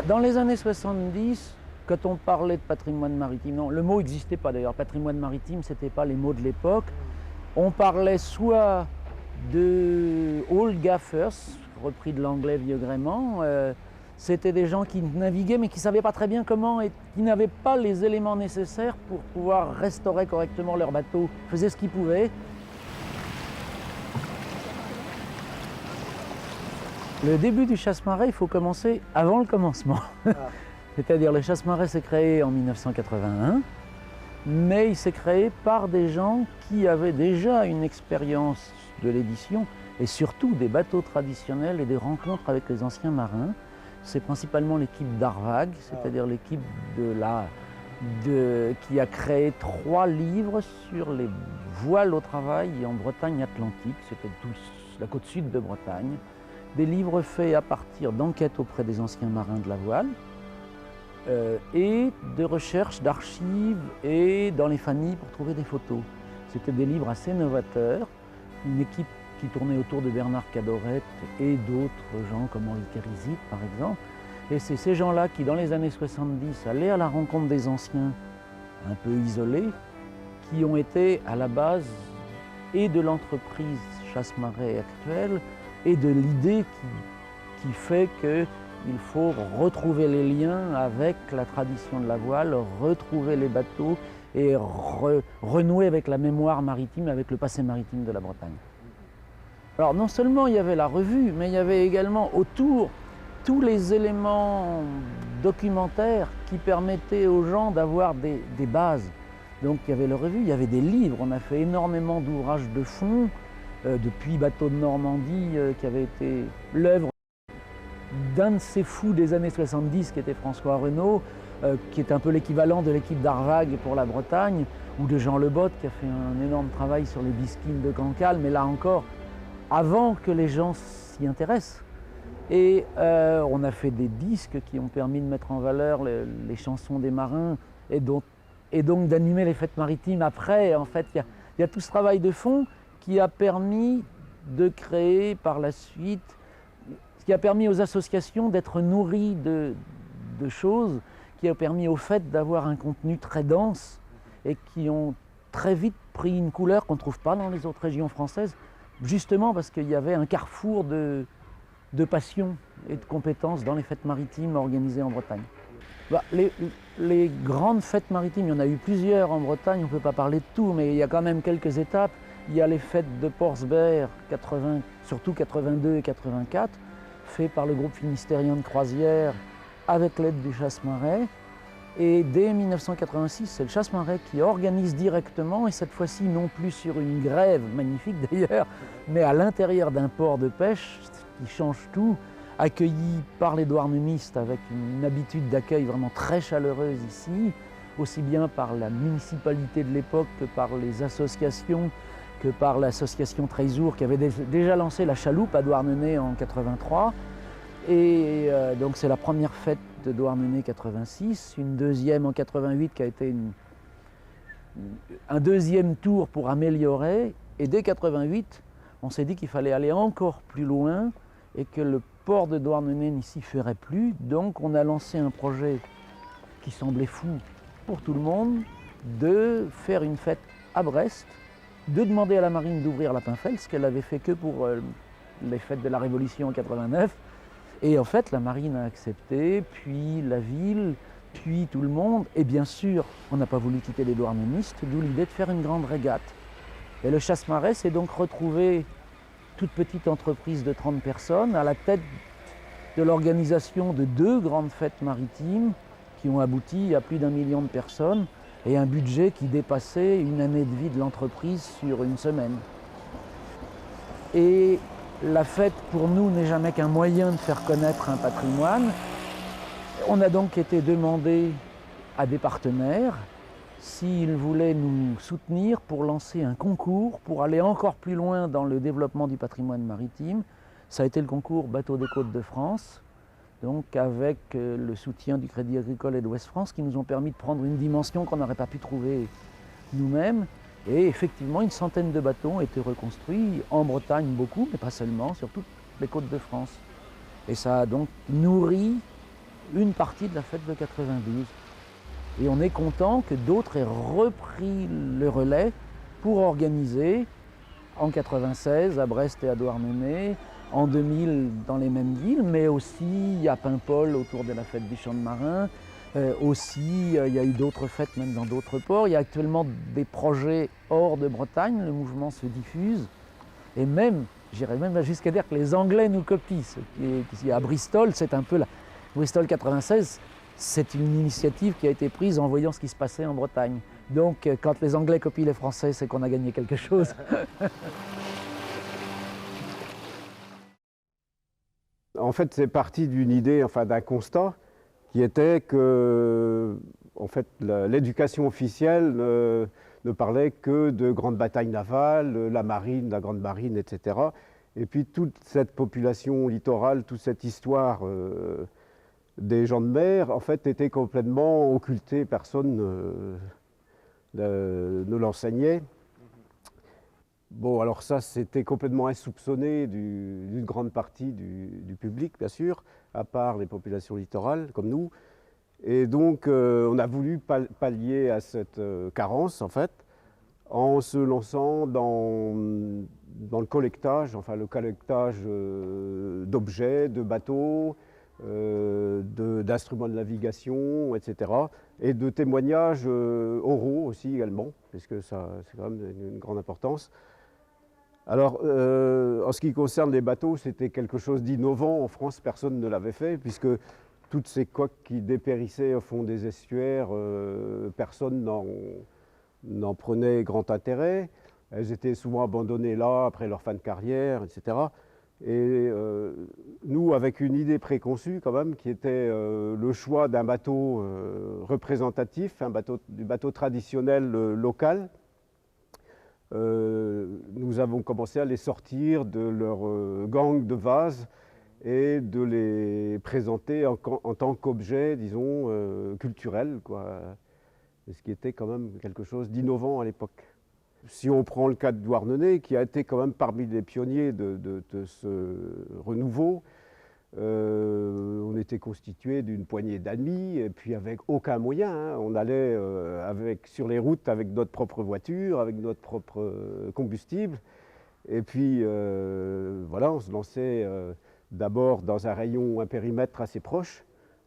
Dans les années 70, quand on parlait de patrimoine maritime, non, le mot n'existait pas d'ailleurs, patrimoine maritime, ce n'était pas les mots de l'époque. On parlait soit de old gaffers, repris de l'anglais vieux gréement, c'était des gens qui naviguaient mais qui ne savaient pas très bien comment et qui n'avaient pas les éléments nécessaires pour pouvoir restaurer correctement leur bateau, faisaient ce qu'ils pouvaient. Le début du chasse-marée, il faut commencer avant le commencement. C'est-à-dire le chasse-marée s'est créé en 1981, mais il s'est créé par des gens qui avaient déjà une expérience de l'édition et surtout des bateaux traditionnels et des rencontres avec les anciens marins. C'est principalement l'équipe d'Arvag, c'est-à-dire l'équipe qui a créé 3 livres sur les voiles au travail en Bretagne atlantique, c'était la côte sud de Bretagne. Des livres faits à partir d'enquêtes auprès des anciens marins de la voile et de recherches, d'archives et dans les familles pour trouver des photos. C'était des livres assez novateurs, une équipe qui tournait autour de Bernard Cadorette et d'autres gens comme Henri Kérizit par exemple. Et c'est ces gens-là qui dans les années 70 allaient à la rencontre des anciens un peu isolés, qui ont été à la base et de l'entreprise chasse-marée actuelle et de l'idée qui fait qu'il faut retrouver les liens avec la tradition de la voile, retrouver les bateaux et renouer avec la mémoire maritime, avec le passé maritime de la Bretagne. Alors non seulement il y avait la revue, mais il y avait également autour tous les éléments documentaires qui permettaient aux gens d'avoir des bases. Donc il y avait la revue, il y avait des livres, on a fait énormément d'ouvrages de fond, depuis Bateau de Normandie, qui avait été l'œuvre d'un de ces fous des années 70, qui était François Renaud, qui est un peu l'équivalent de l'équipe d'Arvag pour la Bretagne, ou de Jean Lebotte, qui a fait un énorme travail sur les bisquines de Cancale, mais là encore, avant que les gens s'y intéressent. Et on a fait des disques qui ont permis de mettre en valeur les chansons des marins, et donc d'animer les fêtes maritimes après. En fait, il y a tout ce travail de fond qui a permis de créer par la suite, qui a permis aux associations d'être nourries de choses, qui a permis au fait d'avoir un contenu très dense et qui ont très vite pris une couleur qu'on ne trouve pas dans les autres régions françaises, justement parce qu'il y avait un carrefour de passion et de compétences dans les fêtes maritimes organisées en Bretagne. Les grandes fêtes maritimes, il y en a eu plusieurs en Bretagne, on ne peut pas parler de tout, mais il y a quand même quelques étapes. Il y a les fêtes de Portsbert, surtout 82 et 84, faites par le groupe finistérien de croisière avec l'aide du Chasse-Marée. Et dès 1986, c'est le Chasse-Marée qui organise directement, et cette fois-ci non plus sur une grève, magnifique d'ailleurs, mais à l'intérieur d'un port de pêche, qui change tout, accueilli par les douarnemistes avec une habitude d'accueil vraiment très chaleureuse ici, aussi bien par la municipalité de l'époque que par les associations, que par l'association Treizour qui avait déjà lancé la chaloupe à Douarnenez en 83. Et donc c'est la première fête de Douarnenez 86, une deuxième en 88 qui a été un deuxième tour pour améliorer. Et dès 88, on s'est dit qu'il fallait aller encore plus loin et que le port de Douarnenez n'y s'y ferait plus. Donc on a lancé un projet qui semblait fou pour tout le monde, de faire une fête à Brest, de demander à la marine d'ouvrir la Pinfel, ce qu'elle avait fait que pour les fêtes de la Révolution en 89. Et en fait, la marine a accepté, puis la ville, puis tout le monde. Et bien sûr, on n'a pas voulu quitter les douarnemistes, d'où l'idée de faire une grande régate. Et le Chasse-Marée s'est donc retrouvé toute petite entreprise de 30 personnes, à la tête de l'organisation de 2 grandes fêtes maritimes qui ont abouti à plus d'1 million de personnes et un budget qui dépassait une année de vie de l'entreprise sur une semaine. Et la fête, pour nous, n'est jamais qu'un moyen de faire connaître un patrimoine. On a donc été demandé à des partenaires s'ils voulaient nous soutenir pour lancer un concours, pour aller encore plus loin dans le développement du patrimoine maritime. Ça a été le concours Bateaux des Côtes de France, donc avec le soutien du Crédit Agricole et de Ouest France, qui nous ont permis de prendre une dimension qu'on n'aurait pas pu trouver nous-mêmes. Et effectivement, une centaine de bateaux ont été reconstruits, en Bretagne beaucoup, mais pas seulement, sur toutes les côtes de France. Et ça a donc nourri une partie de la fête de 92. Et on est content que d'autres aient repris le relais pour organiser en 96 à Brest et à Douarnenez, en 2000 dans les mêmes villes, mais aussi à Paimpol autour de la fête du Champ de Marin. Aussi, il y a eu d'autres fêtes même dans d'autres ports. Il y a actuellement des projets hors de Bretagne, le mouvement se diffuse. Et même, j'irais même jusqu'à dire que les Anglais nous copient. Ce qui est à Bristol, c'est un peu la Bristol 96. C'est une initiative qui a été prise en voyant ce qui se passait en Bretagne. Donc, quand les Anglais copient les Français, c'est qu'on a gagné quelque chose. En fait, c'est parti d'une idée, enfin d'un constat, qui était que, en fait, l'éducation officielle ne parlait que de grandes batailles navales, la marine, la grande marine, etc. Et puis toute cette population littorale, toute cette histoire des gens de mer, en fait, était complètement occultée. Personne ne l'enseignait. Bon, alors ça, c'était complètement insoupçonné d'une grande partie du public, bien sûr, à part les populations littorales, comme nous. Et donc, on a voulu pallier à cette carence, en fait, en se lançant dans le collectage, enfin le collectage d'objets, de bateaux, d'instruments de navigation, etc. Et de témoignages oraux aussi également, puisque ça, c'est quand même une grande importance. Alors, en ce qui concerne les bateaux, c'était quelque chose d'innovant. En France, personne ne l'avait fait, puisque toutes ces coques qui dépérissaient au fond des estuaires, personne n'en prenait grand intérêt. Elles étaient souvent abandonnées là, après leur fin de carrière, etc. Et nous, avec une idée préconçue quand même, qui était le choix d'un bateau représentatif, du bateau traditionnel local, nous avons commencé à les sortir de leur gang de vases et de les présenter en tant qu'objet, disons, culturel, quoi. Ce qui était quand même quelque chose d'innovant à l'époque. Si on prend le cas de Douarnenez, qui a été quand même parmi les pionniers de ce renouveau, on était constitué d'une poignée d'amis, et puis avec aucun moyen, hein. On allait sur les routes avec notre propre voiture, avec notre propre combustible. Et puis voilà, on se lançait d'abord dans un périmètre assez proche,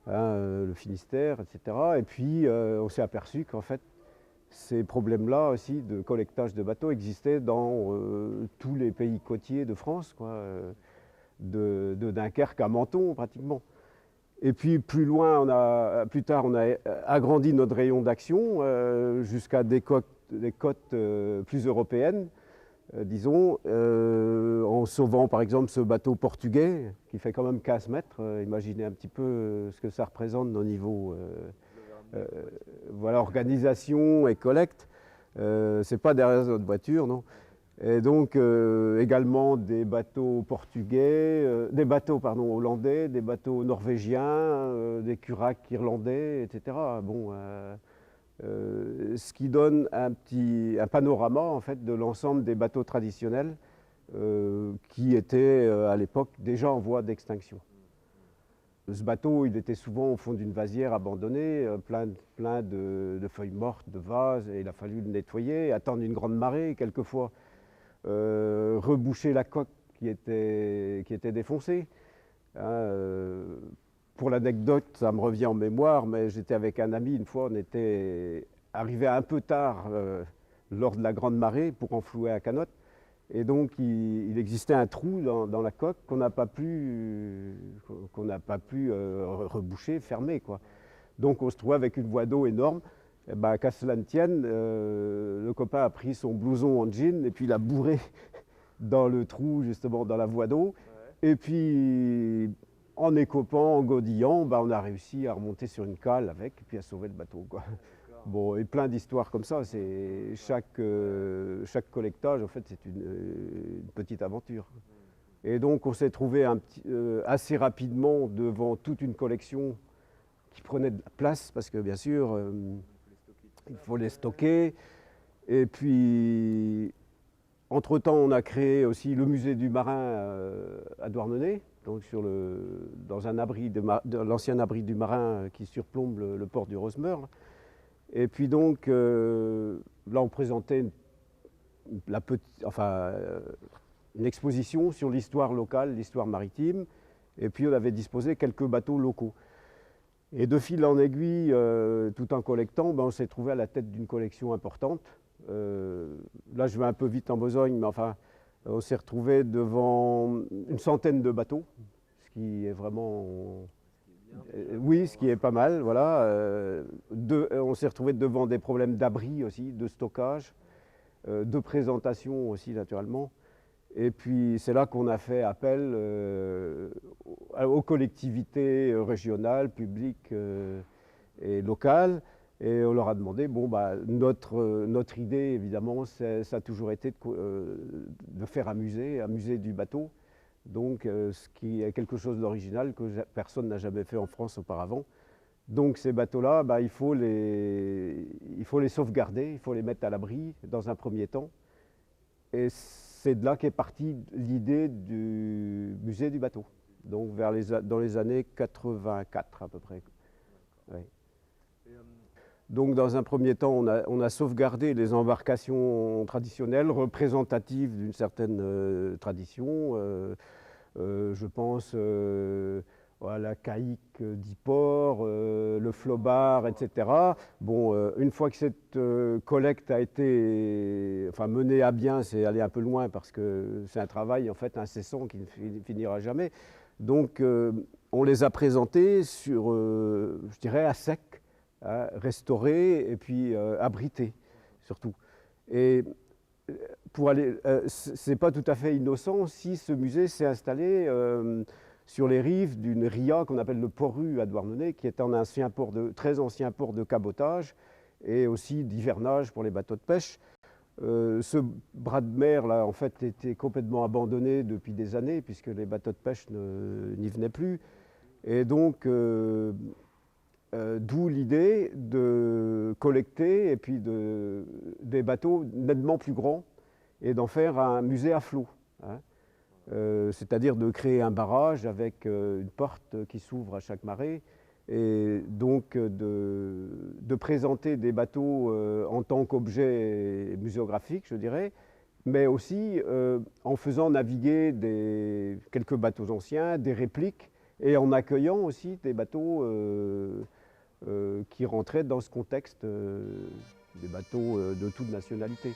hein, le Finistère, etc. Et puis on s'est aperçu qu'en fait, ces problèmes-là aussi de collectage de bateaux existaient dans tous les pays côtiers de France, quoi. De Dunkerque à Menton pratiquement. Et puis plus tard, on a agrandi notre rayon d'action jusqu'à des côtes plus européennes, disons, en sauvant par exemple ce bateau portugais qui fait quand même 15 mètres. Imaginez un petit peu ce que ça représente au niveau voilà, organisation et collecte. C'est pas derrière notre voiture, non. Et donc également des bateaux portugais, des bateaux hollandais, des bateaux norvégiens, des curacs irlandais, etc. Bon, ce qui donne un panorama en fait de l'ensemble des bateaux traditionnels qui étaient à l'époque déjà en voie d'extinction. Ce bateau, il était souvent au fond d'une vasière abandonnée, plein de feuilles mortes, de vases, et il a fallu le nettoyer, attendre une grande marée quelquefois. Reboucher la coque qui était défoncée. Hein, pour l'anecdote, ça me revient en mémoire, mais j'étais avec un ami une fois, on était arrivé un peu tard lors de la grande marée pour enflouer un canot. Et donc il existait un trou dans la coque qu'on n'a pas pu reboucher, fermer, quoi. Donc on se trouvait avec une voie d'eau énorme. Et ben, qu'à cela ne tienne, le copain a pris son blouson en jean et puis il a bourré dans le trou, justement dans la voie d'eau. Ouais. Et puis en écopant, en godillant, ben, on a réussi à remonter sur une cale avec et puis à sauver le bateau, quoi. Bon, et plein d'histoires comme ça. Chaque collectage, en fait, c'est une petite aventure. Et donc on s'est trouvé assez rapidement devant toute une collection qui prenait de la place parce que bien sûr, il faut les stocker. Et puis, entre-temps, on a créé aussi le musée du marin à Douarnenez, donc dans l'ancien abri du marin qui surplombe le port du Rosemeure. Et puis donc, là, on présentait une exposition sur l'histoire locale, l'histoire maritime. Et puis, on avait disposé quelques bateaux locaux. Et de fil en aiguille, tout en collectant, ben, on s'est trouvé à la tête d'une collection importante. Là, je vais un peu vite en besogne, mais enfin, on s'est retrouvé devant une centaine de bateaux, ce qui est vraiment... oui, ce qui est pas mal, voilà. On s'est retrouvé devant des problèmes d'abri aussi, de stockage, de présentation aussi, naturellement. Et puis c'est là qu'on a fait appel aux collectivités régionales, publiques et locales. Et on leur a demandé, bon, bah, notre idée, évidemment, ça a toujours été de faire un musée du bateau. Donc ce qui est quelque chose d'original que personne n'a jamais fait en France auparavant. Donc ces bateaux-là, bah, il faut les sauvegarder, il faut les mettre à l'abri dans un premier temps. Et c'est de là qu'est partie l'idée du musée du bateau, donc dans les années 84 à peu près. Ouais. Donc dans un premier temps, on a sauvegardé les embarcations traditionnelles, représentatives d'une certaine tradition. Je pense à la caïque d'Yport, le flobard, etc. Bon, une fois que cette collecte a été menée à bien, c'est aller un peu loin parce que c'est un travail en fait incessant qui ne finira jamais. Donc on les a présentés sur, je dirais, à sec, hein, restaurés et puis abrités surtout. Et c'est pas tout à fait innocent si ce musée s'est installé sur les rives d'une ria qu'on appelle le Port-Rue à Douarnenez, qui est un très ancien port de cabotage et aussi d'hivernage pour les bateaux de pêche. Ce bras de mer là, en fait, était complètement abandonné depuis des années puisque les bateaux de pêche n'y venaient plus. Et donc, d'où l'idée de collecter et puis des bateaux nettement plus grands et d'en faire un musée à flot, hein. C'est-à-dire de créer un barrage avec une porte qui s'ouvre à chaque marée et donc de présenter des bateaux en tant qu'objet muséographique, je dirais, mais aussi en faisant naviguer quelques bateaux anciens, des répliques et en accueillant aussi des bateaux qui rentraient dans ce contexte des bateaux de toute nationalité.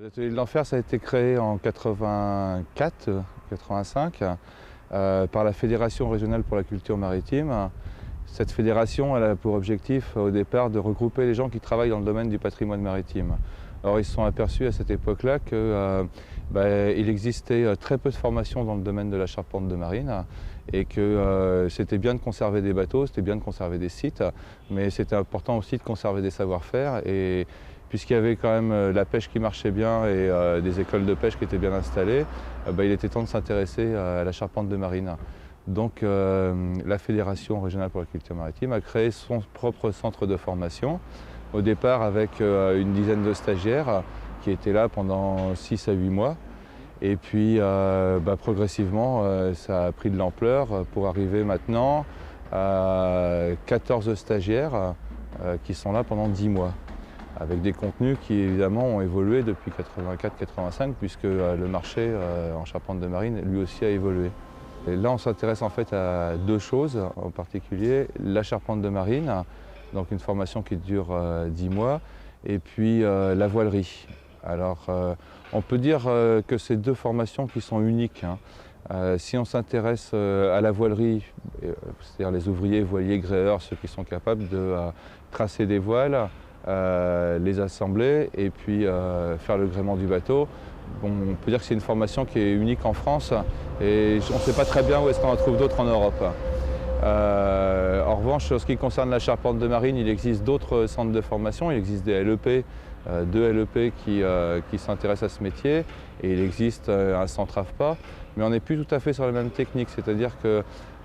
L'atelier de l'Enfer, ça a été créé en 84-85 par la Fédération régionale pour la culture maritime. Cette fédération elle a pour objectif au départ de regrouper les gens qui travaillent dans le domaine du patrimoine maritime. Alors ils se sont aperçus à cette époque-là qu'il existait très peu de formations dans le domaine de la charpente de marine et que c'était bien de conserver des bateaux, c'était bien de conserver des sites, mais c'était important aussi de conserver des savoir-faire. Et puisqu'il y avait quand même la pêche qui marchait bien et des écoles de pêche qui étaient bien installées, il était temps de s'intéresser à la charpente de marine. Donc la Fédération régionale pour la culture maritime a créé son propre centre de formation, au départ avec une dizaine de stagiaires qui étaient là pendant 6 à 8 mois. Et puis progressivement, ça a pris de l'ampleur pour arriver maintenant à 14 stagiaires qui sont là pendant 10 mois, avec des contenus qui évidemment ont évolué depuis 84-85 puisque le marché en charpente de marine lui aussi a évolué. Et là on s'intéresse en fait à deux choses en particulier, la charpente de marine, donc une formation qui dure 10 mois, et puis la voilerie. Alors on peut dire que c'est deux formations qui sont uniques. Si on s'intéresse à la voilerie, c'est-à-dire les ouvriers, voiliers, gréeurs, ceux qui sont capables de tracer des voiles, les assembler et puis faire le gréement du bateau, bon, on peut dire que c'est une formation qui est unique en France et on ne sait pas très bien où est-ce qu'on en trouve d'autres en Europe. En revanche, en ce qui concerne la charpente de marine, il existe d'autres centres de formation, il existe des LEP, deux LEP qui s'intéressent à ce métier et il existe un centre AFPA, mais on n'est plus tout à fait sur la même technique, c'est-à-dire que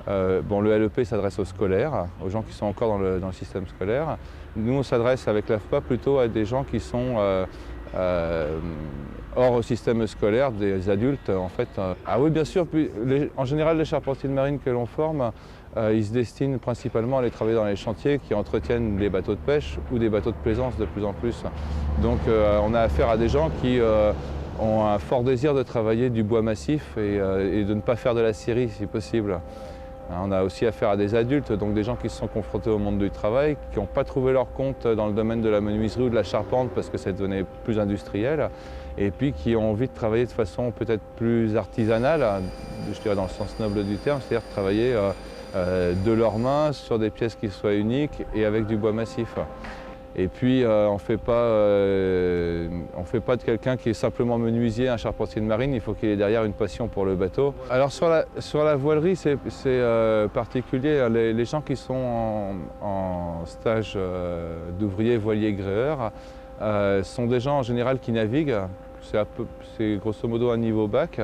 le LEP s'adresse aux scolaires, aux gens qui sont encore dans le système scolaire. Nous, on s'adresse avec l'AFPA plutôt à des gens qui sont hors système scolaire, des adultes en fait. Ah oui, bien sûr, en général, les charpentiers de marine que l'on forme, ils se destinent principalement à aller travailler dans les chantiers qui entretiennent les bateaux de pêche ou des bateaux de plaisance de plus en plus. Donc on a affaire à des gens qui ont un fort désir de travailler du bois massif et de ne pas faire de la scierie si possible. On a aussi affaire à des adultes, donc des gens qui se sont confrontés au monde du travail, qui n'ont pas trouvé leur compte dans le domaine de la menuiserie ou de la charpente parce que ça devenait plus industriel, et puis qui ont envie de travailler de façon peut-être plus artisanale, je dirais dans le sens noble du terme, c'est-à-dire travailler de leurs mains sur des pièces qui soient uniques et avec du bois massif. Et puis on ne fait pas de quelqu'un qui est simplement menuisier, un charpentier de marine, il faut qu'il ait derrière une passion pour le bateau. Alors sur la voilerie, c'est particulier. Les gens qui sont en stage d'ouvrier, voilier, gréeur sont des gens en général qui naviguent. C'est grosso modo un niveau bac.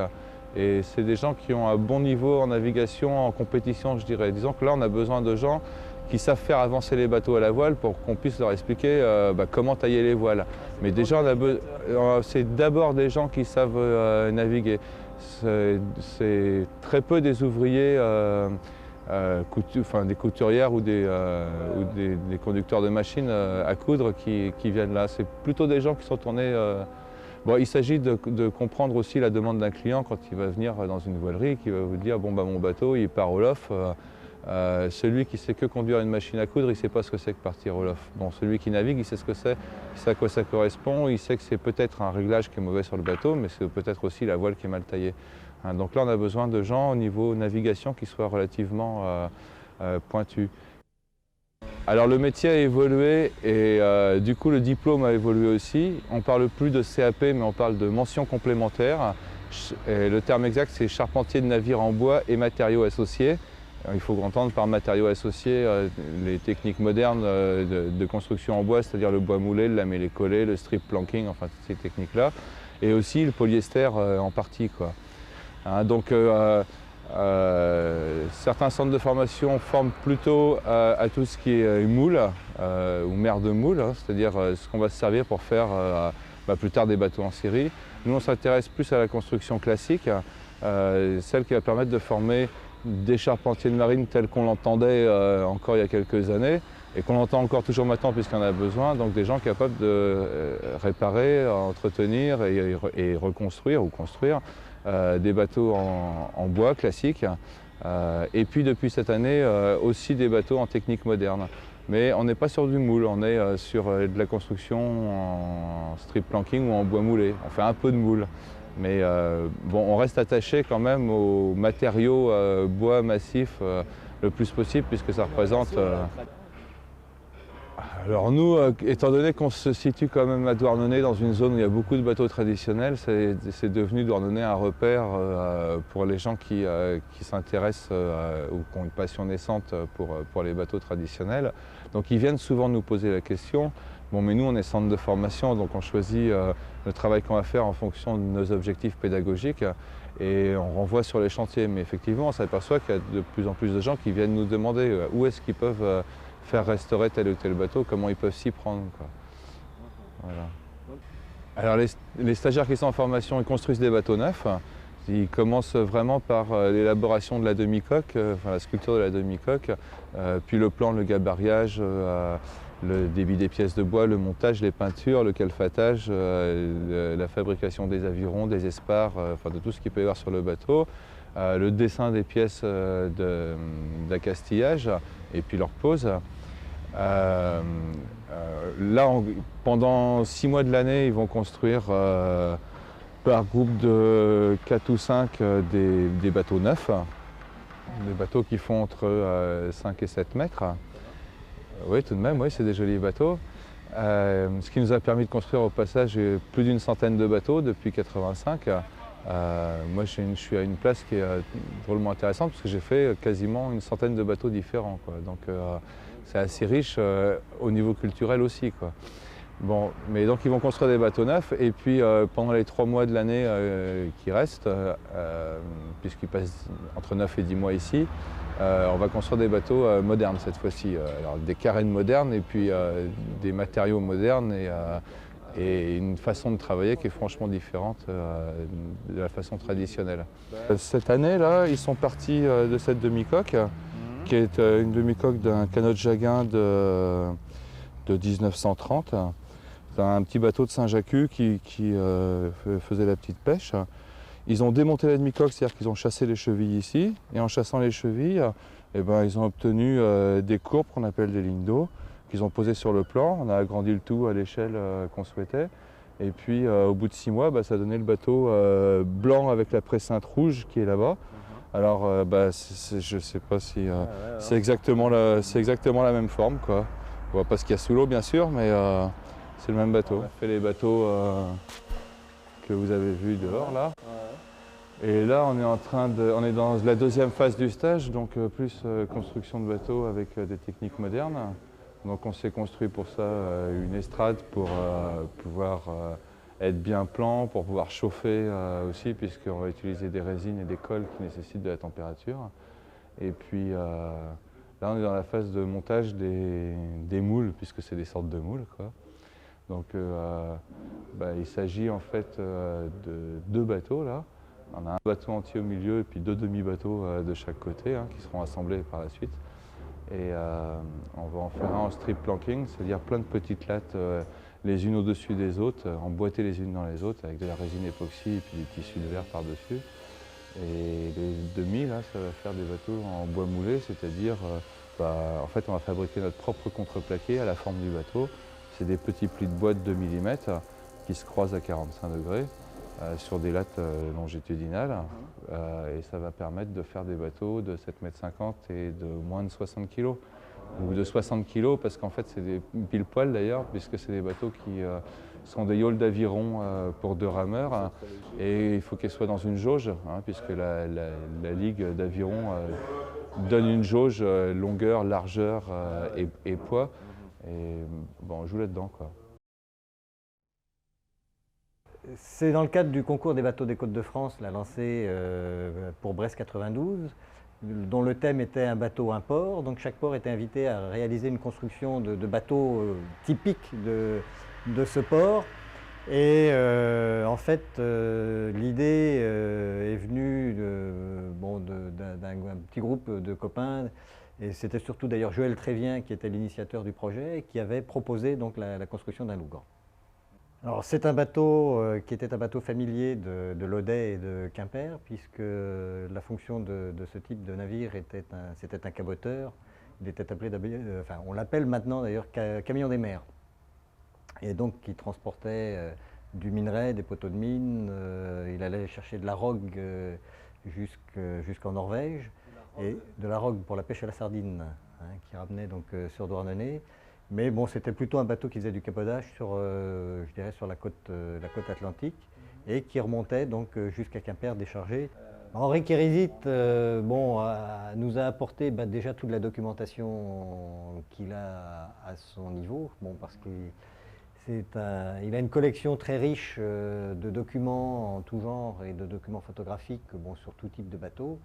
Et c'est des gens qui ont un bon niveau en navigation, en compétition, je dirais. Disons que là, on a besoin de gens qui savent faire avancer les bateaux à la voile pour qu'on puisse leur expliquer comment tailler les voiles. Mais déjà, c'est d'abord des gens qui savent naviguer. C'est très peu des ouvriers, des couturières ou des conducteurs de machines à coudre qui viennent là. C'est plutôt des gens qui sont tournés... il s'agit de comprendre aussi la demande d'un client quand il va venir dans une voilerie, qui va vous dire « bon, mon bateau, il part au lof ». Celui qui sait que conduire une machine à coudre, il ne sait pas ce que c'est que partir au lof. Bon, celui qui navigue, il sait ce que c'est, il sait à quoi ça correspond, il sait que c'est peut-être un réglage qui est mauvais sur le bateau, mais c'est peut-être aussi la voile qui est mal taillée. Donc là, on a besoin de gens au niveau navigation qui soient relativement pointus. Alors le métier a évolué et du coup le diplôme a évolué aussi. On ne parle plus de CAP, mais on parle de mention complémentaire. Et le terme exact, c'est charpentier de navire en bois et matériaux associés. Il faut entendre par matériaux associés les techniques modernes de construction en bois, c'est-à-dire le bois moulé, le lamellé collé, le strip planking, enfin toutes ces techniques-là, et aussi le polyester en partie, quoi. Donc certains centres de formation forment plutôt à tout ce qui est moule ou mer de moule, c'est-à-dire ce qu'on va se servir pour faire plus tard des bateaux en série. Nous, on s'intéresse plus à la construction classique, celle qui va permettre de former des charpentiers de marine tels qu'on l'entendait encore il y a quelques années et qu'on entend encore toujours maintenant puisqu'on en a besoin, donc des gens capables de réparer, entretenir et reconstruire ou construire des bateaux en bois classiques et puis depuis cette année aussi des bateaux en technique moderne. Mais on n'est pas sur du moule, on est sur de la construction en strip planking ou en bois moulé. On fait un peu de moule. Mais on reste attaché quand même aux matériaux bois massifs le plus possible puisque ça représente... Alors nous, étant donné qu'on se situe quand même à Douarnenez, dans une zone où il y a beaucoup de bateaux traditionnels, c'est devenu Douarnenez un repère pour les gens qui s'intéressent ou qui ont une passion naissante pour les bateaux traditionnels. Donc ils viennent souvent nous poser la question. Bon, mais nous, on est centre de formation, donc on choisit le travail qu'on va faire en fonction de nos objectifs pédagogiques et on renvoie sur les chantiers. Mais effectivement, on s'aperçoit qu'il y a de plus en plus de gens qui viennent nous demander où est-ce qu'ils peuvent faire restaurer tel ou tel bateau, comment ils peuvent s'y prendre, quoi. Voilà. Alors les stagiaires qui sont en formation, ils construisent des bateaux neufs. Ils commencent vraiment par l'élaboration de la demi-coque, enfin la sculpture de la demi-coque, puis le plan, le gabarriage, le débit des pièces de bois, le montage, les peintures, le calfatage, la fabrication des avirons, des espars, enfin de tout ce qu'il peut y avoir sur le bateau, le dessin des pièces d'accastillage et puis leur pose. Là, pendant 6 mois de l'année, ils vont construire par groupe de 4 ou 5 des bateaux neufs, des bateaux qui font entre 5 et 7 mètres. Oui, tout de même, oui, c'est des jolis bateaux. Ce qui nous a permis de construire au passage plus d'une centaine de bateaux depuis 1985. Moi, je suis à une place qui est drôlement intéressante parce que j'ai fait quasiment une centaine de bateaux différents, quoi. Donc, c'est assez riche au niveau culturel aussi, quoi. Bon, mais donc ils vont construire des bateaux neufs et puis pendant les 3 mois de l'année qui restent, puisqu'ils passent entre 9 et 10 mois ici, on va construire des bateaux modernes cette fois-ci. Alors des carènes modernes et puis des matériaux modernes et une façon de travailler qui est franchement différente de la façon traditionnelle. Cette année-là, ils sont partis de cette demi-coque, qui est une demi-coque d'un canot de Jaguin de 1930. C'est un petit bateau de Saint-Jacques qui faisait la petite pêche. Ils ont démonté la demi-coque, c'est-à-dire qu'ils ont chassé les chevilles ici. Et en chassant les chevilles, eh ben, ils ont obtenu des courbes qu'on appelle des lignes d'eau, qu'ils ont posées sur le plan. On a agrandi le tout à l'échelle qu'on souhaitait. Et puis au bout de 6 mois, ça a donné le bateau blanc avec la préceinte rouge qui est là-bas. Alors je ne sais pas si c'est exactement la même forme, quoi. On voit pas ce qu'il y a sous l'eau bien sûr, mais c'est le même bateau. On a fait les bateaux que vous avez vus dehors là. Et là on est dans la deuxième phase du stage, donc plus construction de bateaux avec des techniques modernes. Donc on s'est construit pour ça une estrade pour pouvoir être bien plan, pour pouvoir chauffer aussi, puisqu'on va utiliser des résines et des colles qui nécessitent de la température. Et puis là, on est dans la phase de montage des moules, puisque c'est des sortes de moules, quoi. Donc il s'agit en fait de 2 bateaux là. On a un bateau entier au milieu et puis 2 demi-bateaux de chaque côté qui seront assemblés par la suite. Et on va en faire un en strip planking, c'est-à-dire plein de petites lattes les unes au-dessus des autres, emboîtées les unes dans les autres avec de la résine époxy et puis des tissus de verre par-dessus. Et les demi, là, ça va faire des bateaux en bois moulé, c'est-à-dire, en fait, on va fabriquer notre propre contreplaqué à la forme du bateau. C'est des petits plis de bois de 2 mm qui se croisent à 45 degrés sur des lattes longitudinales. Et ça va permettre de faire des bateaux de 7,50 m et de moins de 60 kg. Ou de 60 kg, parce qu'en fait, c'est des pile poil d'ailleurs, puisque c'est des bateaux qui sont des yawls d'aviron pour 2 rameurs. Et il faut qu'elles soient dans une jauge, puisque la ligue d'aviron donne une jauge longueur, largeur et poids. Et bon, on joue là-dedans, quoi. C'est dans le cadre du concours des bateaux des Côtes de France, lancé pour Brest 92, dont le thème était un bateau, un port. Donc chaque port était invité à réaliser une construction de bateaux typiques de ce port. Et en fait, l'idée est venue d'un petit groupe de copains. Et c'était surtout d'ailleurs Joël Trévien qui était l'initiateur du projet et qui avait proposé donc la construction d'un lougran. Alors c'est un bateau qui était un bateau familier de Lodey et de Quimper, puisque la fonction de ce type de navire c'était un caboteur. Il était appelé, on l'appelle maintenant d'ailleurs camion des mers. Et donc qui transportait du minerai, des poteaux de mine, il allait chercher de la rogue jusqu'en Norvège, et de la rogue pour la pêche à la sardine, qui ramenait donc sur Douarnenez. Mais bon, c'était plutôt un bateau qui faisait du cabotage sur, je dirais, sur la côte atlantique et qui remontait donc jusqu'à Quimper déchargé. Henri Kérisite nous a apporté déjà toute la documentation qu'il a à son niveau, parce qu'il a une collection très riche de documents en tout genre et de documents photographiques sur tout type de bateau.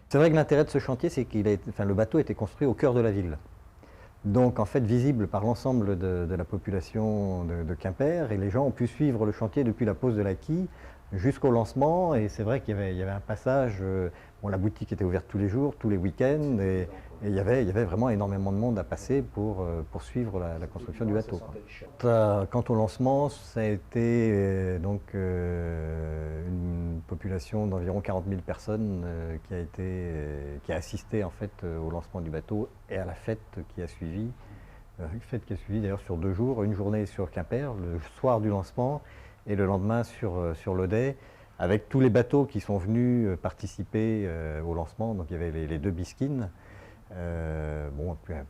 C'est vrai que l'intérêt de ce chantier, c'est que le bateau a été construit au cœur de la ville. Donc en fait visible par l'ensemble de la population de Quimper, et les gens ont pu suivre le chantier depuis la pose de la quille jusqu'au lancement. Et c'est vrai qu'il y avait un passage, la boutique était ouverte tous les jours, tous les week-ends, et il y avait vraiment énormément de monde à passer pour suivre la construction du bateau. Quant au lancement, ça a été une population d'environ 40 000 personnes qui a assisté en fait au lancement du bateau et à la fête qui a suivi. Fête qui a suivi d'ailleurs sur 2 jours, une journée sur Quimper, le soir du lancement, et le lendemain sur l'Audet, avec tous les bateaux qui sont venus participer au lancement. Donc il y avait les 2 bisquines,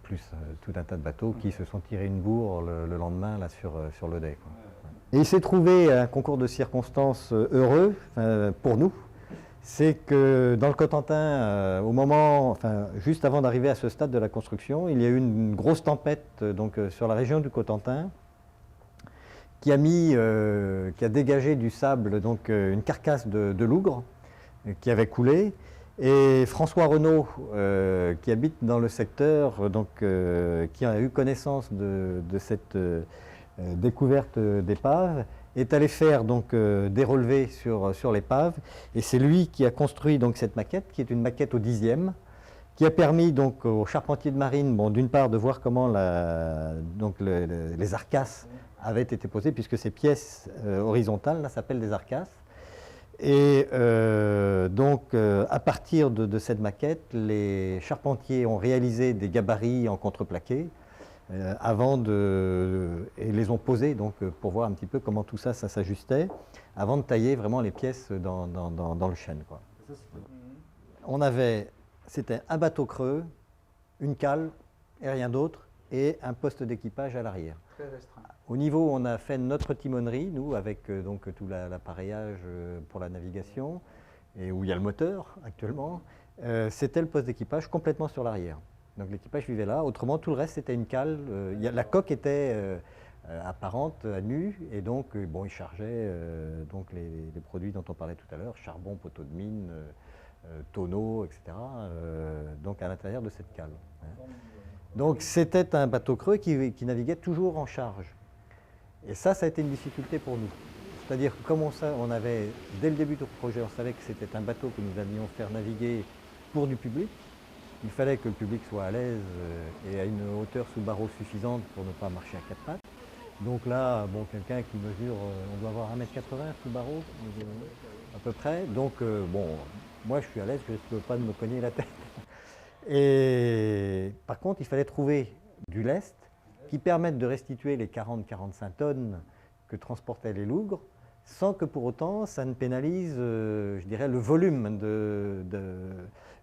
plus tout un tas de bateaux qui se sont tirés une bourre le lendemain là, sur l'Audet. Et il s'est trouvé un concours de circonstances heureux pour nous. C'est que dans le Cotentin, juste avant d'arriver à ce stade de la construction, il y a eu une grosse tempête sur la région du Cotentin qui a dégagé du sable une carcasse de lougre qui avait coulé. Et François Renaud, qui habite dans le secteur, qui a eu connaissance de cette découverte d'épave, est allé faire des relevés sur l'épave, et c'est lui qui a construit cette maquette, qui est une maquette au 10e, qui a permis aux charpentiers de marine, d'une part de voir comment les arcasses avaient été posées, puisque ces pièces horizontales là s'appellent des arcasses. Et à partir de cette maquette, les charpentiers ont réalisé des gabarits en contreplaqué et les ont posés pour voir un petit peu comment tout ça s'ajustait, avant de tailler vraiment les pièces dans le chêne, quoi. C'était un bateau creux, une cale et rien d'autre, et un poste d'équipage à l'arrière. Très restreint. Au niveau où on a fait notre timonerie, nous, avec tout l'appareillage pour la navigation, et où il y a le moteur actuellement, c'était le poste d'équipage complètement sur l'arrière. Donc l'équipage vivait là, autrement tout le reste c'était une cale. La coque était apparente à nu, et donc il chargeait les produits dont on parlait tout à l'heure, charbon, poteaux de mine, tonneaux, etc. À l'intérieur de cette cale. Donc c'était un bateau creux qui naviguait toujours en charge. Et ça a été une difficulté pour nous. C'est-à-dire que comme on avait, dès le début du projet, on savait que c'était un bateau que nous allions faire naviguer pour du public. Il fallait que le public soit à l'aise et à une hauteur sous barreau suffisante pour ne pas marcher à 4 pattes. Donc là, quelqu'un qui mesure, on doit avoir 1,80 m sous barreau, à peu près. Donc moi je suis à l'aise, je ne peux pas me cogner la tête. Et par contre, il fallait trouver du lest qui permette de restituer les 40-45 tonnes que transportaient les lougres, sans que pour autant ça ne pénalise, je dirais, le volume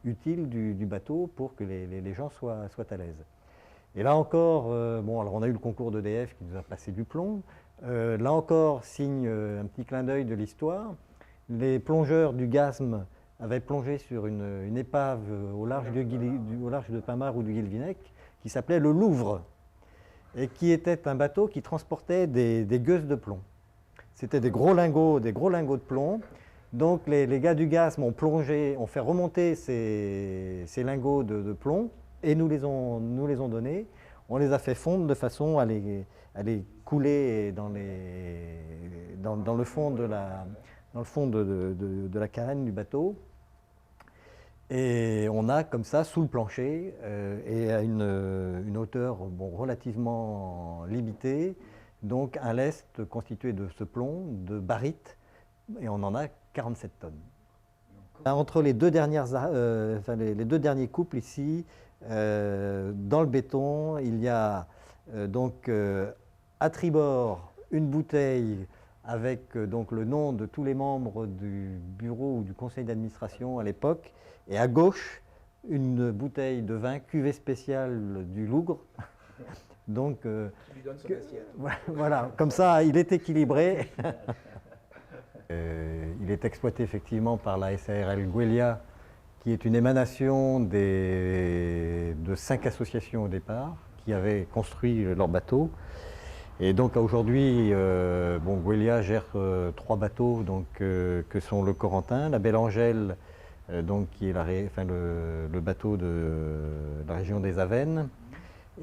utile du bateau pour que les gens soient à l'aise. Et là encore, alors on a eu le concours d'EDF qui nous a passé du plomb. Là encore, signe un petit clin d'œil de l'histoire. Les plongeurs du GASM avaient plongé sur une épave au large de Pinmar ou du Guilvinec qui s'appelait le Louvre, et qui était un bateau qui transportait des gueuses de plomb. C'était des gros lingots de plomb. Donc les gars du GASM ont fait remonter ces lingots de plomb, et nous les ont donnés. On les a fait fondre de façon à les couler dans le fond de la carène du bateau. Et on a comme ça, sous le plancher, et à une hauteur relativement limitée, donc un lest constitué de ce plomb, de barite, et on en a 47 tonnes. Entre les deux derniers couples ici, dans le béton, il y a à tribord une bouteille avec le nom de tous les membres du bureau ou du conseil d'administration à l'époque, et à gauche, une bouteille de vin cuvée spéciale du Lougre, Donc, Tu lui donnes son assiette. voilà, comme ça, il est équilibré. Il est exploité effectivement par la SARL Gwelia, qui est une émanation de 5 associations au départ, qui avaient construit leur bateau. Et donc aujourd'hui, Gwelia gère 3 bateaux que sont le Corentin, la Belle Angèle, qui est le bateau de la région des Avennes,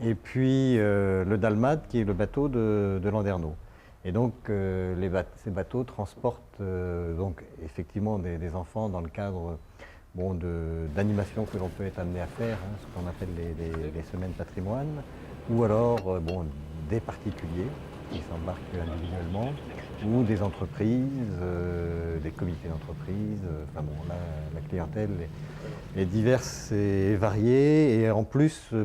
et puis le Dalmade, qui est le bateau de Landerneau. Et donc ces bateaux transportent effectivement des enfants dans le cadre d'animations que l'on peut être amené à faire, ce qu'on appelle les semaines patrimoine, ou alors des particuliers qui s'embarquent individuellement, ou des entreprises, des comités d'entreprise. La clientèle est diverse et variée, et en plus, je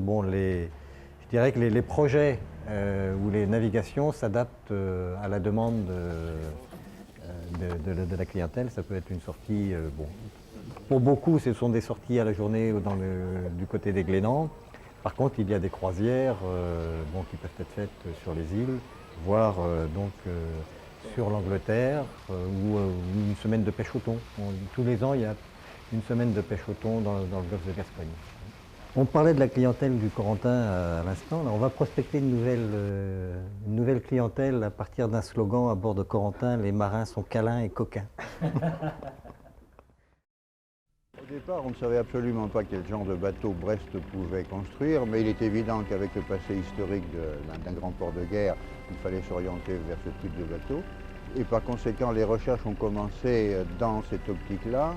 dirais que les projets ou les navigations s'adaptent à la demande de la clientèle. Ça peut être une sortie, pour beaucoup ce sont des sorties à la journée du côté des Glénans. Par contre, il y a des croisières qui peuvent être faites sur les îles, voire sur l'Angleterre, ou une semaine de pêche au thon. Tous les ans, il y a une semaine de pêche au thon dans le golfe de Gascogne. On parlait de la clientèle du Corentin à l'instant. On va prospecter une nouvelle clientèle à partir d'un slogan à bord de Corentin: les marins sont câlins et coquins. Au départ, on ne savait absolument pas quel genre de bateau Brest pouvait construire, mais il est évident qu'avec le passé historique d'un grand port de guerre, il fallait s'orienter vers ce type de bateau. Et par conséquent, les recherches ont commencé dans cette optique-là,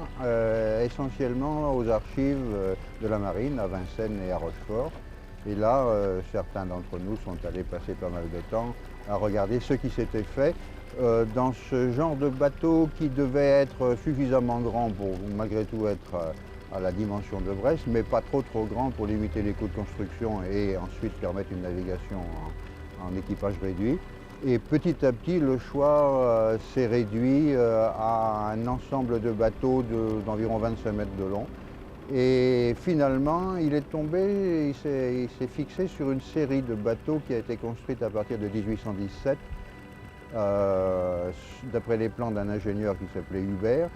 essentiellement aux archives de la marine, à Vincennes et à Rochefort. Et là, certains d'entre nous sont allés passer pas mal de temps à regarder ce qui s'était fait dans ce genre de bateau qui devait être suffisamment grand pour malgré tout être à la dimension de Brest, mais pas trop grand pour limiter les coûts de construction et ensuite permettre une navigation en équipage réduit. Et petit à petit, le choix s'est réduit à un ensemble de bateaux d'environ 25 mètres de long. Et finalement, il s'est fixé sur une série de bateaux qui a été construite à partir de 1817, d'après les plans d'un ingénieur qui s'appelait Hubert,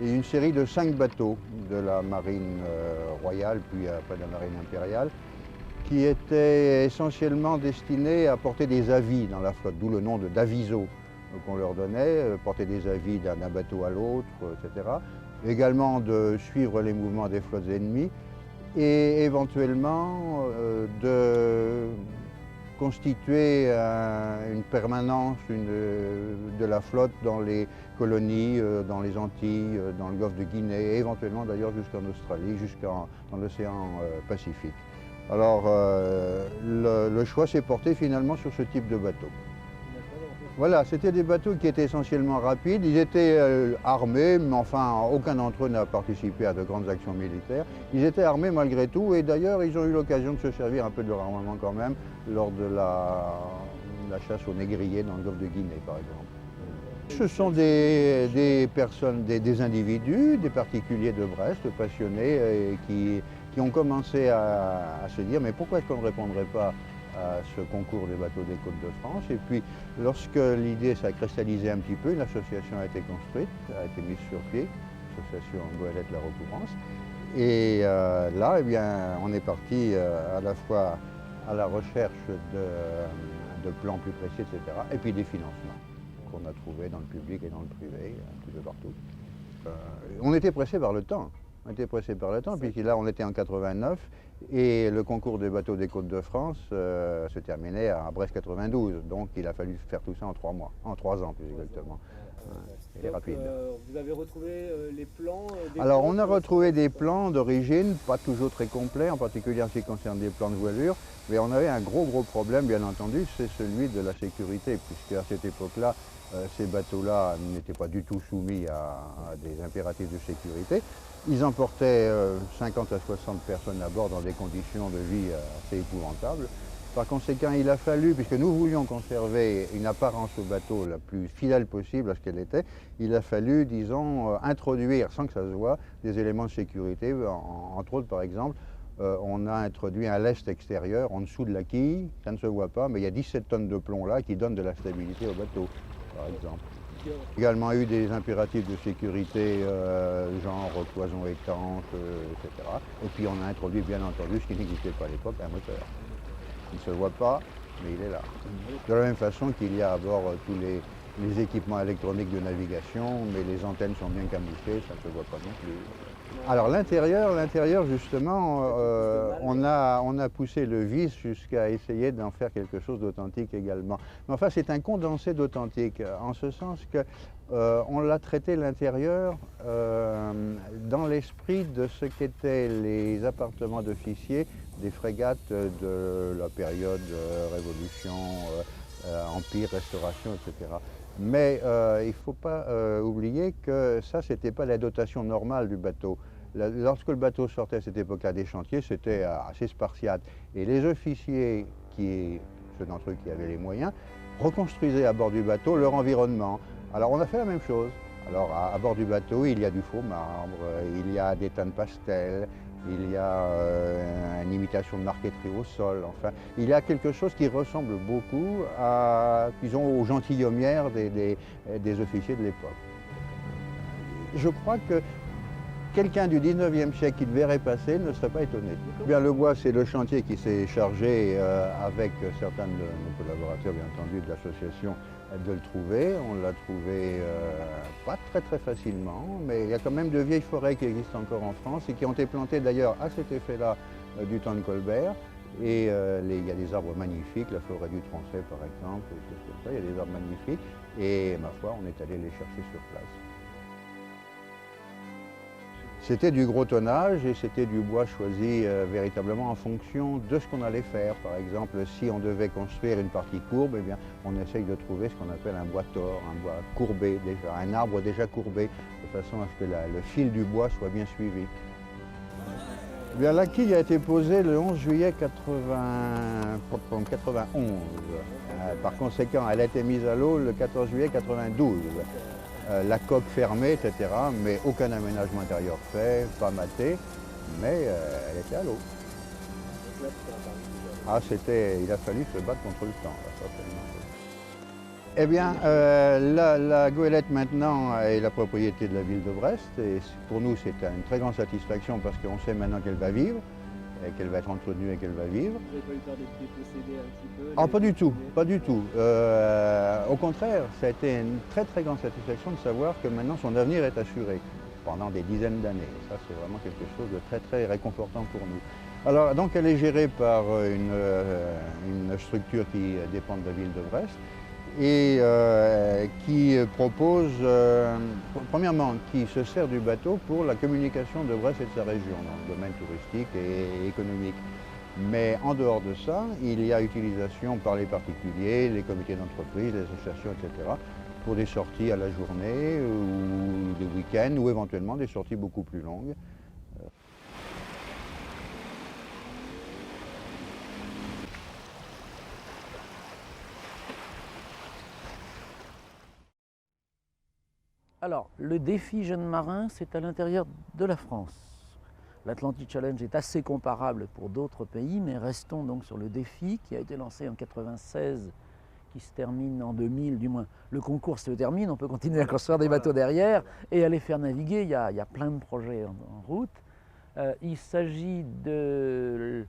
et une série de 5 bateaux de la marine royale, puis après de la marine impériale, qui étaient essentiellement destinés à porter des avis dans la flotte, d'où le nom d'aviso qu'on leur donnait, porter des avis d'un bateau à l'autre, etc. Également de suivre les mouvements des flottes ennemies et éventuellement de constituer une permanence de la flotte dans les colonies, dans les Antilles, dans le golfe de Guinée, et éventuellement d'ailleurs jusqu'en Australie, dans l'océan Pacifique. Alors le choix s'est porté finalement sur ce type de bateau. Voilà, c'était des bateaux qui étaient essentiellement rapides, ils étaient armés, mais enfin aucun d'entre eux n'a participé à de grandes actions militaires. Ils étaient armés malgré tout et d'ailleurs ils ont eu l'occasion de se servir un peu de leur armement quand même lors de la chasse aux négriers dans le golfe de Guinée par exemple. Ce sont des personnes, des individus, des particuliers de Brest, passionnés, qui ont commencé à se dire mais pourquoi est-ce qu'on ne répondrait pas à ce concours des bateaux des Côtes de France. Et puis lorsque l'idée s'est cristallisée un petit peu, une association a été construite, a été mise sur pied, l'association Goélette La Recouvrance. Et là, eh bien, on est parti à la fois à la recherche de plans plus précis, etc. Et puis des financements qu'on a trouvés dans le public et dans le privé, un petit peu partout. On était pressé par le temps. Puisque là on était en 89 et le concours des bateaux des Côtes de France se terminait à Brest 92. Donc il a fallu faire tout ça en 3 mois, en 3 ans plus exactement. C'était rapide. Vous avez retrouvé les plans Alors on a retrouvé des plans d'origine, pas toujours très complets, en particulier en ce qui concerne des plans de voilure, mais on avait un gros problème bien entendu, c'est celui de la sécurité, puisque à cette époque-là, ces bateaux-là n'étaient pas du tout soumis à des impératifs de sécurité. Ils emportaient 50 à 60 personnes à bord dans des conditions de vie assez épouvantables. Par conséquent, il a fallu, puisque nous voulions conserver une apparence au bateau la plus fidèle possible à ce qu'elle était, il a fallu, disons, introduire, sans que ça se voie, des éléments de sécurité, entre autres par exemple, on a introduit un lest extérieur en dessous de la quille, ça ne se voit pas, mais il y a 17 tonnes de plomb là qui donnent de la stabilité au bateau, par exemple. Également eu des impératifs de sécurité, genre cloison étanche, etc. Et puis on a introduit bien entendu, ce qui n'existait pas à l'époque, un moteur. Il ne se voit pas, mais il est là. De la même façon qu'il y a à bord tous les équipements électroniques de navigation, mais les antennes sont bien camouflées, ça ne se voit pas non plus. Alors l'intérieur justement, on a poussé le vice jusqu'à essayer d'en faire quelque chose d'authentique également. Mais enfin c'est un condensé d'authentique, en ce sens que on l'a traité l'intérieur dans l'esprit de ce qu'étaient les appartements d'officiers des frégates de la période Révolution, Empire, Restauration, etc. Mais il ne faut pas oublier que ça, ce n'était pas la dotation normale du bateau. Lorsque le bateau sortait à cette époque-là des chantiers, c'était assez spartiate. Et les officiers, ceux d'entre eux qui avaient les moyens, reconstruisaient à bord du bateau leur environnement. Alors on a fait la même chose. Alors à bord du bateau, il y a du faux marbre, il y a des teintes pastels, il y a une imitation de marqueterie au sol. Enfin, il y a quelque chose qui ressemble beaucoup à, disons, aux gentilhommières des officiers de l'époque. Je crois que quelqu'un du 19e siècle qui le verrait passer ne serait pas étonné. Bien, le bois, c'est le chantier qui s'est chargé, avec certains de nos collaborateurs, bien entendu, de l'association, de le trouver. On l'a trouvé pas très facilement, mais il y a quand même de vieilles forêts qui existent encore en France et qui ont été plantées d'ailleurs à cet effet-là du temps de Colbert. Et il y a des arbres magnifiques, la forêt du Tronchet par exemple, des choses comme ça, il y a des arbres magnifiques. Et ma foi, on est allé les chercher sur place. C'était du gros tonnage et c'était du bois choisi véritablement en fonction de ce qu'on allait faire. Par exemple, si on devait construire une partie courbe, eh bien, on essaye de trouver ce qu'on appelle un bois tord, un bois courbé déjà, un arbre déjà courbé, de façon à ce que le fil du bois soit bien suivi. Eh bien, la quille a été posée le 11 juillet 91. Par conséquent, elle a été mise à l'eau le 14 juillet 92. La coque fermée, etc., mais aucun aménagement intérieur fait, pas maté, mais elle était à l'eau. Ah, il a fallu se battre contre le temps, là, certainement. Eh bien, la goélette maintenant est la propriété de la ville de Brest, et pour nous c'est une très grande satisfaction parce qu'on sait maintenant qu'elle va vivre, et qu'elle va être entretenue et qu'elle va vivre. Vous n'avez pas eu peur d'être dépossédé un petit peu? Ah, pas du tout, pas du tout. Au contraire, ça a été une très grande satisfaction de savoir que maintenant son avenir est assuré pendant des dizaines d'années. Ça, c'est vraiment quelque chose de très réconfortant pour nous. Alors, donc, elle est gérée par une structure qui dépend de la ville de Brest et qui propose, premièrement, qui se sert du bateau pour la communication de Brest et de sa région, dans le domaine touristique et économique. Mais en dehors de ça, il y a utilisation par les particuliers, les comités d'entreprise, les associations, etc., pour des sorties à la journée ou des week-ends ou éventuellement des sorties beaucoup plus longues. Alors, le défi jeune marin, c'est à l'intérieur de la France. L'Atlantic Challenge est assez comparable pour d'autres pays, mais restons donc sur le défi qui a été lancé en 1996, qui se termine en 2000, du moins le concours se termine, on peut continuer à construire des bateaux derrière et à les faire naviguer, il y a plein de projets en route. Il s'agit de...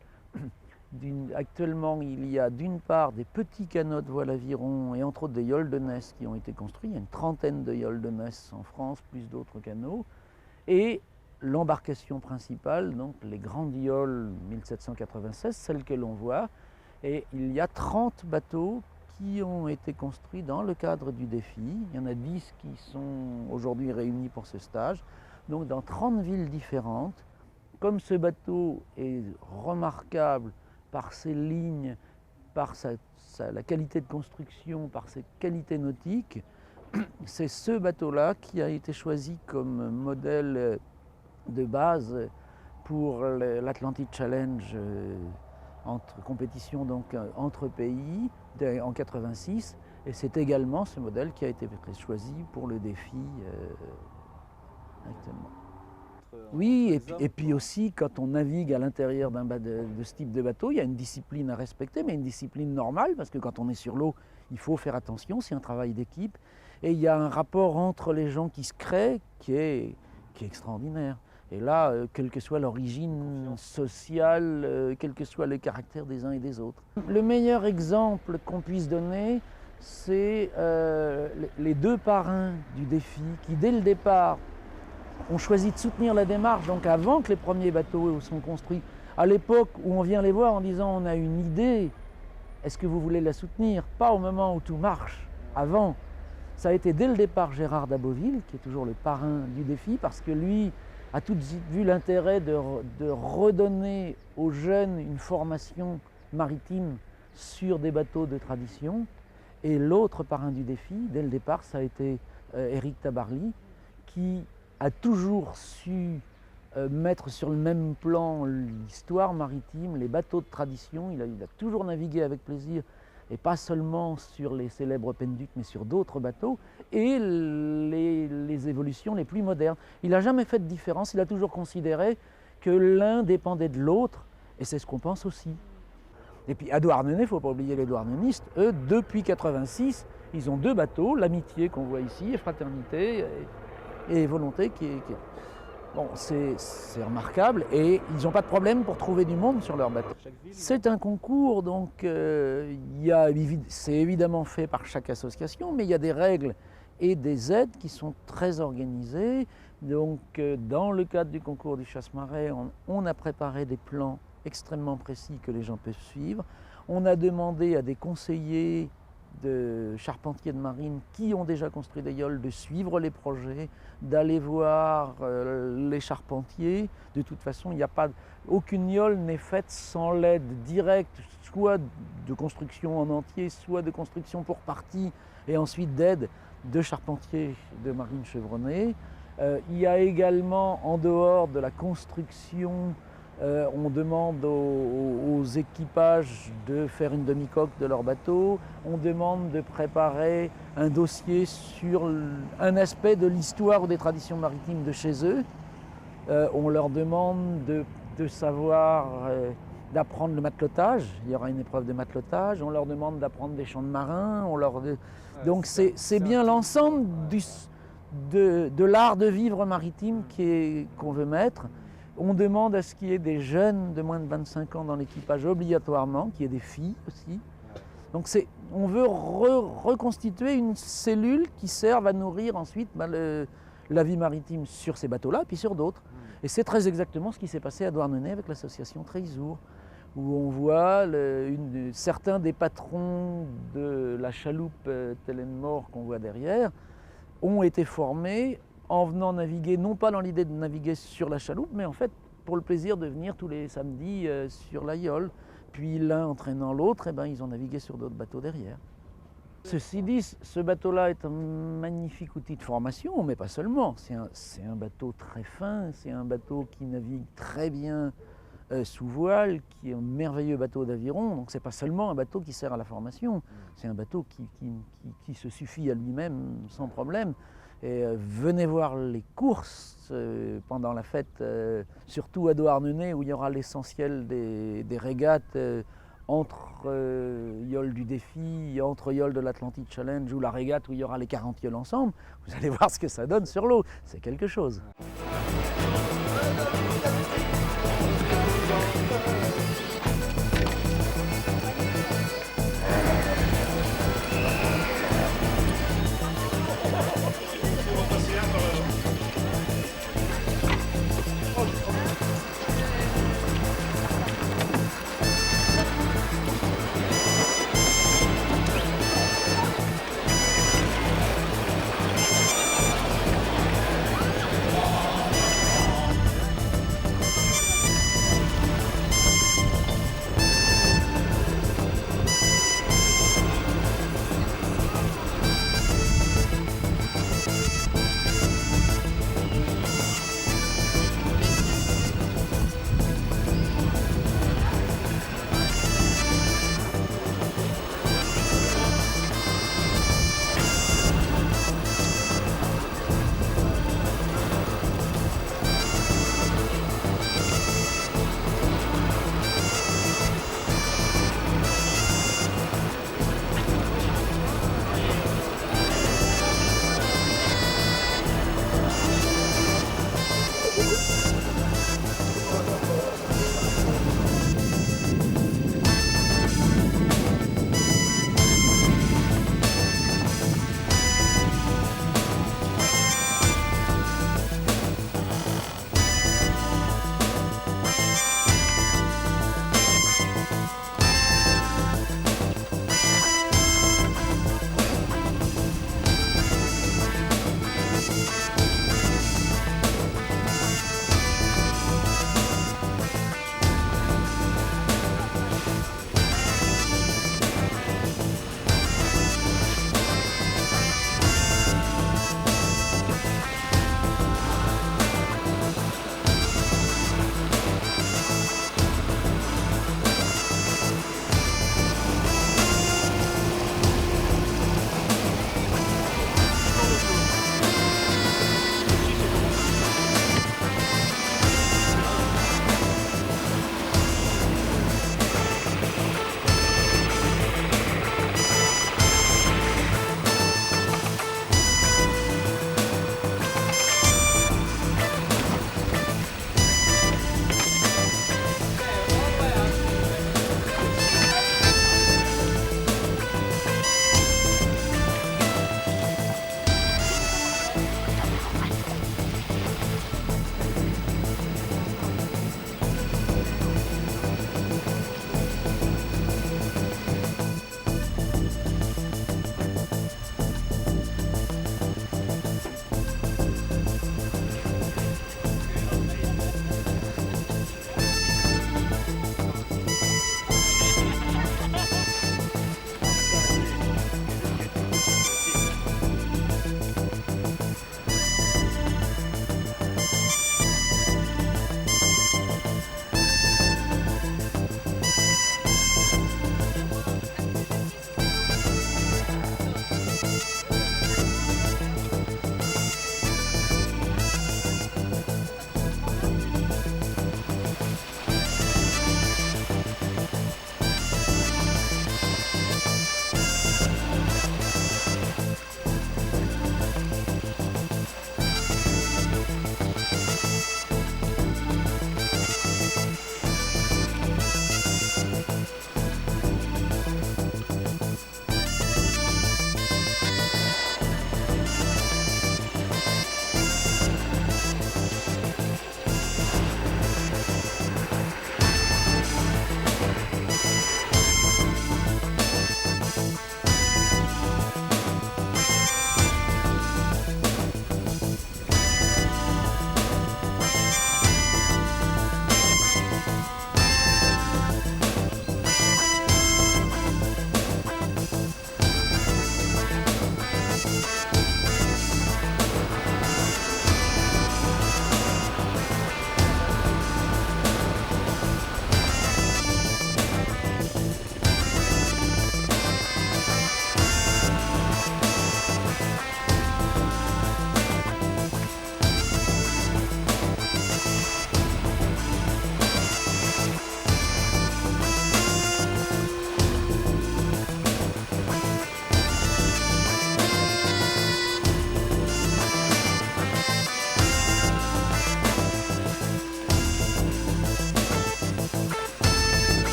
Actuellement, il y a d'une part des petits canots de voile aviron et entre autres des yolles de Ness qui ont été construits. Il y a une trentaine de yolles de Ness en France, plus d'autres canots. Et l'embarcation principale, donc les grandes yolles 1796, celles que l'on voit. Et il y a 30 bateaux qui ont été construits dans le cadre du défi. Il y en a 10 qui sont aujourd'hui réunis pour ce stage. Donc dans 30 villes différentes. Comme ce bateau est remarquable par ses lignes, par la qualité de construction, par ses qualités nautiques, c'est ce bateau-là qui a été choisi comme modèle de base pour l'Atlantic Challenge compétition donc entre pays en 86, et c'est également ce modèle qui a été choisi pour le défi actuellement. Oui, et puis aussi, quand on navigue à l'intérieur de ce type de bateau, il y a une discipline à respecter, mais une discipline normale, parce que quand on est sur l'eau, il faut faire attention, c'est un travail d'équipe. Et il y a un rapport entre les gens qui se crée qui est extraordinaire. Et là, quelle que soit l'origine sociale, quels que soient les caractères des uns et des autres. Le meilleur exemple qu'on puisse donner, c'est les deux parrains du défi qui, dès le départ, ont choisi de soutenir la démarche, donc avant que les premiers bateaux sont construits. À l'époque où on vient les voir en disant on a une idée, est-ce que vous voulez la soutenir? Pas au moment où tout marche, avant. Ça a été dès le départ Gérard d'Aboville, qui est toujours le parrain du défi, parce que lui a tout de suite vu l'intérêt de redonner aux jeunes une formation maritime sur des bateaux de tradition. Et l'autre parrain du défi, dès le départ, ça a été Éric Tabarly, qui a toujours su mettre sur le même plan l'histoire maritime, les bateaux de tradition. Il a toujours navigué avec plaisir, et pas seulement sur les célèbres Penduc, mais sur d'autres bateaux, et les évolutions les plus modernes. Il n'a jamais fait de différence, il a toujours considéré que l'un dépendait de l'autre, et c'est ce qu'on pense aussi. Et puis à Douarnenez, il ne faut pas oublier les douarnenistes, eux, depuis 86, ils ont deux bateaux, l'Amitié qu'on voit ici, et Fraternité, et Volonté Bon, c'est remarquable, et ils n'ont pas de problème pour trouver du monde sur leur bateau. C'est un concours, donc c'est évidemment fait par chaque association, mais il y a des règles et des aides qui sont très organisées. Donc dans le cadre du concours du chasse-marée, on a préparé des plans extrêmement précis que les gens peuvent suivre. On a demandé à des conseillers de charpentiers de marine qui ont déjà construit des yolles de suivre les projets, d'aller voir les charpentiers. De toute façon, aucune yole n'est faite sans l'aide directe, soit de construction en entier, soit de construction pour partie, et ensuite d'aide de charpentiers de marine chevronnés. Il y a également, en dehors de la construction, on demande aux équipages de faire une demi-coque de leur bateau, on demande de préparer un dossier sur un aspect de l'histoire ou des traditions maritimes de chez eux. On leur demande de savoir, d'apprendre le matelotage, il y aura une épreuve de matelotage, on leur demande d'apprendre des chants de marins, donc c'est bien l'ensemble de l'art de vivre maritime qu'on veut mettre. On demande à ce qu'il y ait des jeunes de moins de 25 ans dans l'équipage obligatoirement, qu'il y ait des filles aussi. Donc on veut reconstituer une cellule qui serve à nourrir ensuite la vie maritime sur ces bateaux-là, puis sur d'autres. Et c'est très exactement ce qui s'est passé à Douarnenez avec l'association Tréisour, où on voit certains des patrons de la chaloupe Telenmore qu'on voit derrière ont été formés en venant naviguer, non pas dans l'idée de naviguer sur la chaloupe, mais en fait pour le plaisir de venir tous les samedis sur la yole. Puis l'un entraînant l'autre, ils ont navigué sur d'autres bateaux derrière. Ceci dit, ce bateau-là est un magnifique outil de formation, mais pas seulement. C'est un bateau très fin, c'est un bateau qui navigue très bien sous voile, qui est un merveilleux bateau d'aviron. Donc c'est pas seulement un bateau qui sert à la formation, c'est un bateau qui se suffit à lui-même sans problème. Et venez voir les courses pendant la fête, surtout à Douarnenez, où il y aura l'essentiel des régates entre yoles du défi, entre yoles de l'Atlantic Challenge, ou la régate où il y aura les 40 yoles ensemble. Vous allez voir ce que ça donne sur l'eau, c'est quelque chose.